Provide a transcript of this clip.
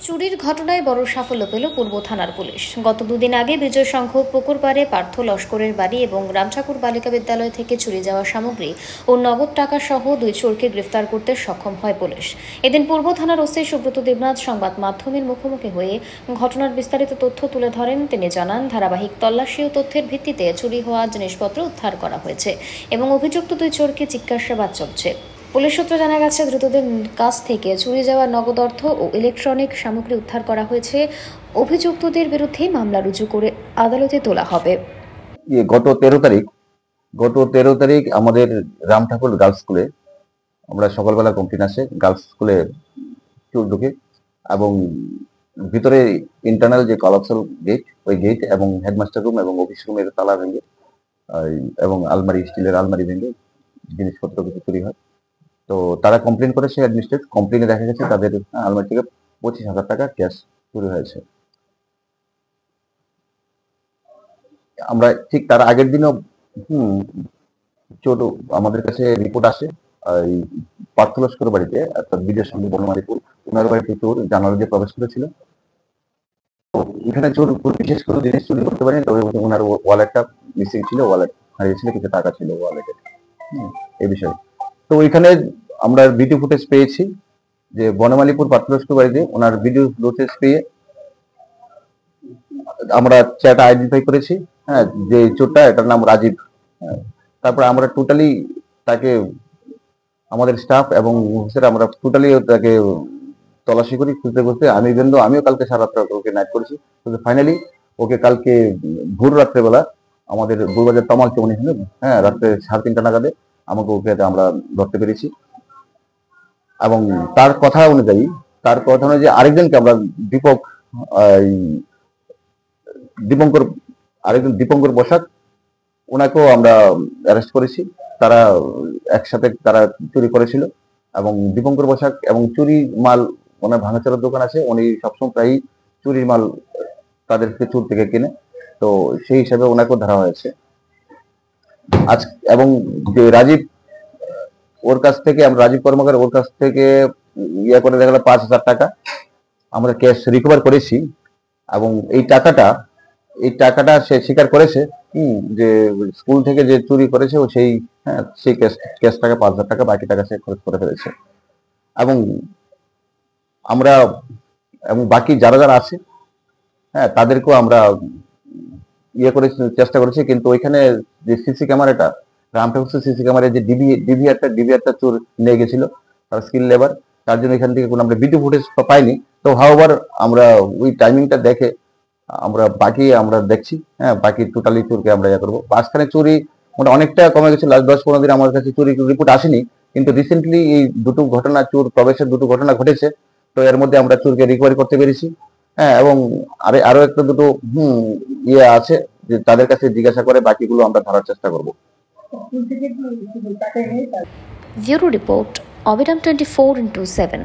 চুরির ঘটনায় বড় সাফল্য পেল পূর্ব থানার পুলিশ। গত দুদিন আগে বিজয় সংঘ পুকুরপাড়ে পার্থ লস্করের বাড়ি এবং রামঠাকুর বালিকা বিদ্যালয় থেকে চুরি যাওয়া সামগ্রী ও নগদ টাকা সহ দুই চোরকে গ্রেফতার করতে সক্ষম হয় পুলিশ। এদিন পূর্ব থানার ওসি সুব্রত দেবনাথ সংবাদ মাধ্যমের মুখোমুখি হয়ে ঘটনার বিস্তারিত তথ্য তুলে ধরেন। তিনি জানান, ধারাবাহিক তল্লাশি ও তথ্যের ভিত্তিতে চুরি হওয়া জিনিসপত্র উদ্ধার করা হয়েছে এবং অভিযুক্ত দুই চোরকে জিজ্ঞাসাবাদ চলছে। পুলিশ সূত্রে জানা গেছে, ধৃতদের কাছ থেকে চুরি যাওয়া নগদ অর্থ ও ইলেকট্রনিক সামগ্রী উদ্ধার করা হয়েছে। অভিযুক্তদের বিরুদ্ধে মামলা রুজু করে আদালতে তোলা হবে। গত 13 তারিখ আমাদের রামঠাকুর গার্লস স্কুলে আমরা সকালবেলা কমপ্লেন আসে, গার্লস স্কুলে চোর ঢুকে এবং ভিতরে ইন্টারনাল যে কলাপসাল গেট, ওই গেট এবং হেডমাস্টার রুম এবং অফিস রুমের তালা ভেঙে এবং আলমারি, স্টিলের আলমারি ভেঙে জিনিসপত্র কিছু চুরি হয়। তো তারা কমপ্লেন করেছে, অ্যাডমিনিস্ট্রেট কমপ্লেনে দেখা গেছে তাদের আলমারি থেকে 25,000 টাকা ক্যাশ চুরি হয়েছে। আমরা ঠিক তার আগের দিনও চোর আমাদের কাছে রিপোর্ট আসে এই পার্থ লস্কর বাড়িতে, অর্থাৎ বিজয় সংঘ বনমালীপুর, ওনার বাড়িতে চোর জানালা দিয়ে প্রবেশ করেছিল। এখানে চোর বিশেষ কোনো জিনিস চুরি করতে পারেনি, তবে ওনার ওয়ালেটটা মিসিং ছিল, ওয়ালেট হারিয়েছিল, কিছু টাকা ছিল ওয়ালেটে, এই বিষয়ে। তো ওইখানে আমরা ভিডিও ফুটেজ পেয়েছি যে বনমালীপুর পার্থ লস্কর বাড়িতে ওনার ভিডিও ফুটেজ পেয়ে আমরা চ্যাট আইডেন্টিফাই করেছি, হ্যাঁ, যে চোরটা, এটার নাম রাজীব। তারপর আমরা টোটালি তাকে, আমাদের স্টাফ এবং অফিসার, আমরা টোটালি তাকে তল্লাশি করি খুঁজতে খুঁজতে। আমিও কালকে সারা রাত্রে ওকে নাইট করেছি, কিন্তু ফাইনালি ওকে কালকে ভোর রাত্রেবেলা আমাদের বউবাজার তামাল চৌনি, হ্যাঁ, রাত্রে 3:30 নাগাদে আমাকে ওকে আমরা ধরতে পেরেছি। এবং তার কথা অনুযায়ী আরেকজনকে আমরা দীপঙ্কর বসাক, ওনাকেও আমরা অ্যারেস্ট করেছি। তারা একসাথে চুরি করেছিল এবং দীপঙ্কর বসাক এবং চুরি মাল, ওনার ভাঙাচোরার দোকান আছে, উনি সবসময় প্রায় চুরির মাল তাদেরকে চোর থেকে কিনে, তো সেই হিসাবে ওনাকেও ধরা হয়েছে আজ। এবং যে রাজীব কর্মকার, ওর কাছ থেকে করে দেখা গেল 5,000 টাকা আমরা ক্যাশ রিকভার করেছি। এবং এই টাকাটা সে স্বীকার করেছে যে স্কুল থেকে যে চুরি করেছে ও সেই ক্যাশ টাকা 5,000 টাকা, বাকি টাকা সে খরচ করে ফেলেছে। এবং আমরা বাকি যারা আছে, হ্যাঁ, তাদেরকেও আমরা চেষ্টা করেছি, কিন্তু ওইখানে যে সিসি ক্যামেরাটা, রামঠাকুর সিসি ক্যামেরায় যে ডিভিআরটা চোর নিয়ে গেছিল, তার স্কিল লেবার, তার জন্য এখান থেকে কোনো আমরা ভিডিও ফুটেজ পাইনি। তো হাওয়ার আমরা ওই টাইমিংটা দেখে আমরা দেখছি, হ্যাঁ, বাকি টোটালি চোরকে আমরা করবো। মাঝখানে চুরি অনেকটা কমে গেছে, লাস্ট 10-15 দিন আমার কাছে চুরি রিপোর্ট আসেনি, কিন্তু রিসেন্টলি এই দুটো ঘটনা, চোর প্রবেশের দুটো ঘটনা ঘটেছে। তো এর মধ্যে আমরা চোরকে রিকভারি করতে পেরেছি, হ্যাঁ। এবং আরো একটা দুটো আছে যে তাদের কাছে জিজ্ঞাসা করে বাকিগুলো আমরা ধরার চেষ্টা করব। ব্যুরো রিপোর্ট, অবিরাম 24/7।